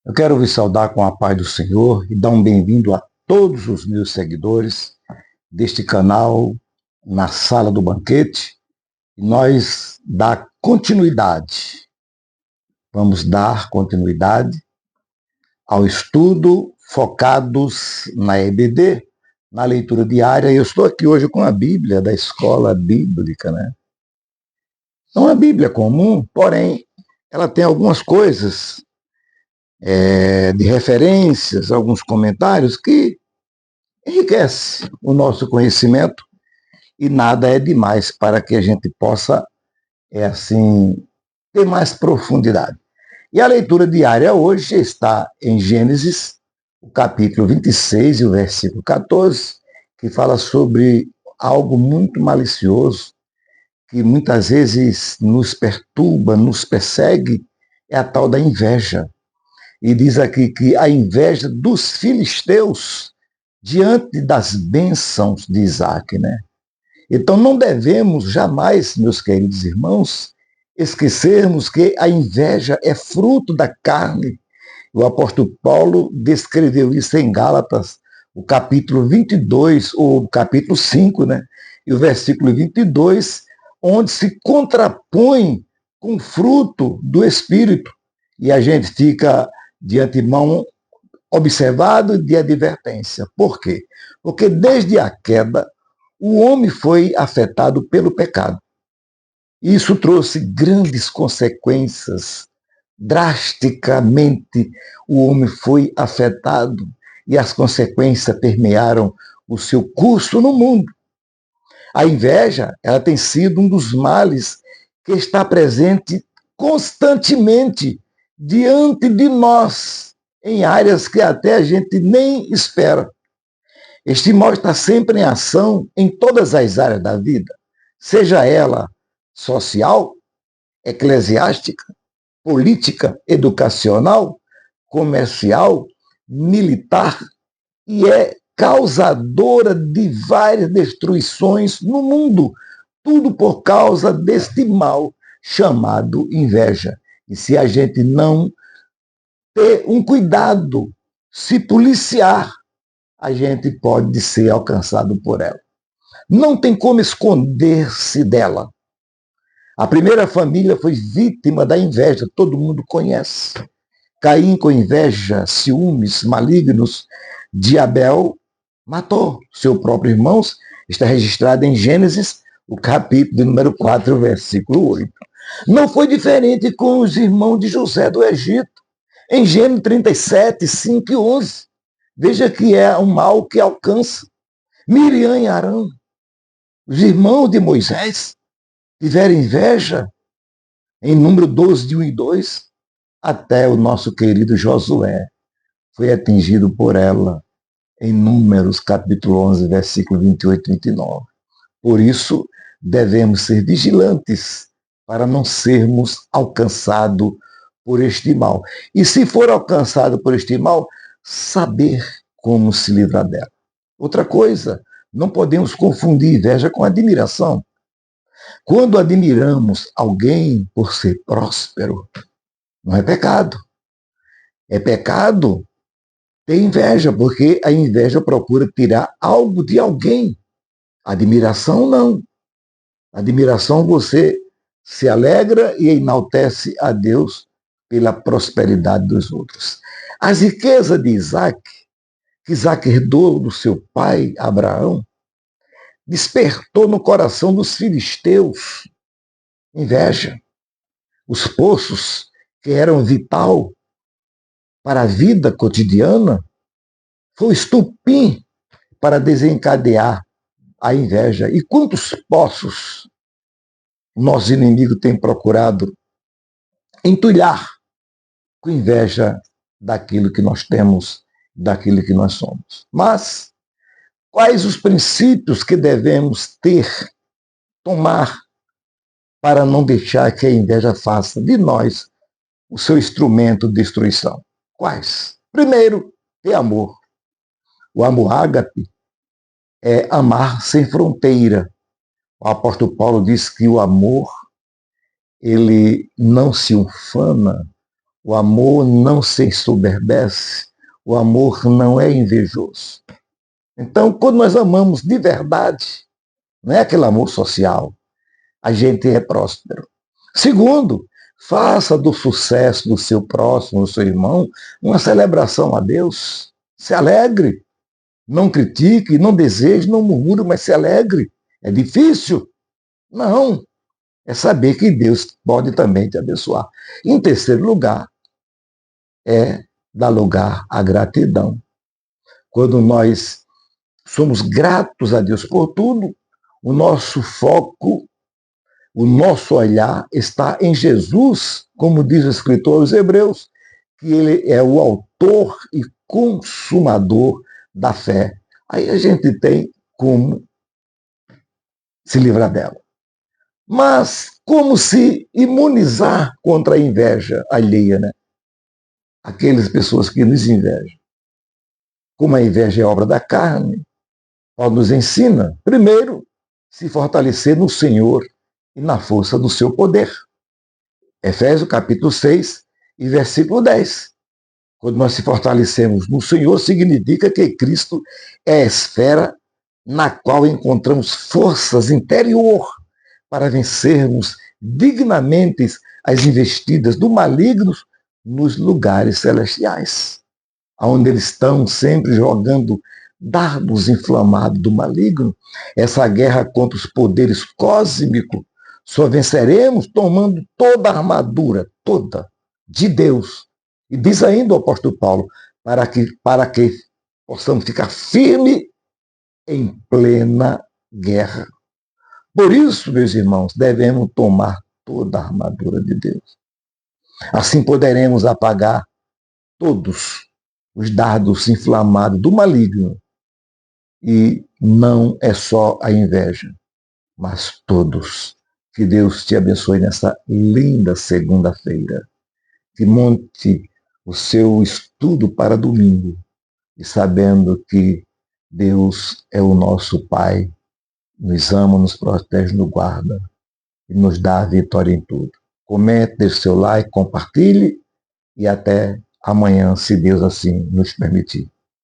Eu quero vos saudar com a paz do Senhor e dar um bem-vindo a todos os meus seguidores deste canal na Sala do Banquete. E vamos dar continuidade ao estudo focados na EBD, na leitura diária. Eu estou aqui hoje com a Bíblia da Escola Bíblica, né? É uma Bíblia comum, porém, ela tem algumas coisas de referências, alguns comentários que enriquece o nosso conhecimento e nada é demais para que a gente possa, ter mais profundidade. E a leitura diária hoje está em Gênesis, o capítulo 26 e o versículo 14, que fala sobre algo muito malicioso, que muitas vezes nos perturba, nos persegue, é a tal da inveja. E diz aqui que a inveja dos filisteus diante das bênçãos de Isaac, né? Então não devemos jamais, meus queridos irmãos, esquecermos que a inveja é fruto da carne. O apóstolo Paulo descreveu isso em Gálatas, o capítulo 22, ou capítulo 5, né? E o versículo 22, onde se contrapõe com o fruto do Espírito. E a gente fica de antemão observado de advertência. Por quê? Porque desde a queda, o homem foi afetado pelo pecado. Isso trouxe grandes consequências. Drasticamente, o homem foi afetado e as consequências permearam o seu curso no mundo. A inveja, ela tem sido um dos males que está presente constantemente diante de nós, em áreas que até a gente nem espera. Este mal está sempre em ação em todas as áreas da vida, seja ela social, eclesiástica, política, educacional, comercial, militar, e é causadora de várias destruições no mundo, tudo por causa deste mal chamado inveja. E se a gente não ter um cuidado, se policiar, a gente pode ser alcançado por ela. Não tem como esconder-se dela. A primeira família foi vítima da inveja, todo mundo conhece. Caim, com inveja, ciúmes malignos de Abel, matou seu próprio irmão. Está registrado em Gênesis, o capítulo de número 4, versículo 8. Não foi diferente com os irmãos de José do Egito. Em Gênesis 37, 5 e 11. Veja que é um mal que alcança. Miriam e Arão, os irmãos de Moisés, tiveram inveja em número 12, de 1 e 2, até o nosso querido Josué foi atingido por ela em Números, capítulo 11, versículo 28 e 29. Por isso, devemos ser vigilantes para não sermos alcançados por este mal. E se for alcançado por este mal, saber como se livrar dela. Outra coisa, não podemos confundir inveja com admiração. Quando admiramos alguém por ser próspero, não é pecado. É pecado ter inveja, porque a inveja procura tirar algo de alguém. Admiração, não. Admiração, você se alegra e enaltece a Deus pela prosperidade dos outros. As riquezas de Isaac, que Isaac herdou do seu pai Abraão, despertou no coração dos filisteus inveja. Os poços que eram vital para a vida cotidiana foi o estupim para desencadear a inveja. E quantos poços o nosso inimigo tem procurado entulhar com inveja daquilo que nós temos, daquilo que nós somos. Mas quais os princípios que devemos tomar, para não deixar que a inveja faça de nós o seu instrumento de destruição? Quais? Primeiro, ter amor. O amor ágape é amar sem fronteira. O apóstolo Paulo diz que o amor, ele não se ufana, O amor não se ensoberbece, o amor não é invejoso. Então, quando nós amamos de verdade, não é aquele amor social, a gente é próspero. Segundo, faça do sucesso do seu próximo, do seu irmão, uma celebração a Deus. Se alegre. Não critique, não deseje, não murmure, mas se alegre. É difícil? Não. É saber que Deus pode também te abençoar. Em terceiro lugar, é dar lugar à gratidão. Quando nós somos gratos a Deus por tudo, o nosso foco, o nosso olhar está em Jesus, como diz o escritor aos Hebreus, que ele é o autor e consumador da fé. Aí a gente tem como se livrar dela. Mas como se imunizar contra a inveja alheia, né? Aquelas pessoas que nos invejam. Como a inveja é obra da carne, Paulo nos ensina, primeiro, se fortalecer no Senhor e na força do seu poder. Efésios capítulo 6 e versículo 10. Quando nós se fortalecemos no Senhor, significa que Cristo é a esfera na qual encontramos forças interior para vencermos dignamente as investidas do maligno nos lugares celestiais, onde eles estão sempre jogando dardos inflamados do maligno. Essa guerra contra os poderes cósmicos só venceremos tomando toda a armadura, toda, de Deus. E diz ainda o apóstolo Paulo, para que possamos ficar firmes em plena guerra. Por isso, meus irmãos, devemos tomar toda a armadura de Deus. Assim poderemos apagar todos os dardos inflamados do maligno. E não é só a inveja, mas todos. Que Deus te abençoe nessa linda segunda-feira. Que monte o seu estudo para domingo e sabendo que Deus é o nosso Pai, nos ama, nos protege, nos guarda e nos dá a vitória em tudo. Comente, deixe seu like, compartilhe e até amanhã, se Deus assim nos permitir.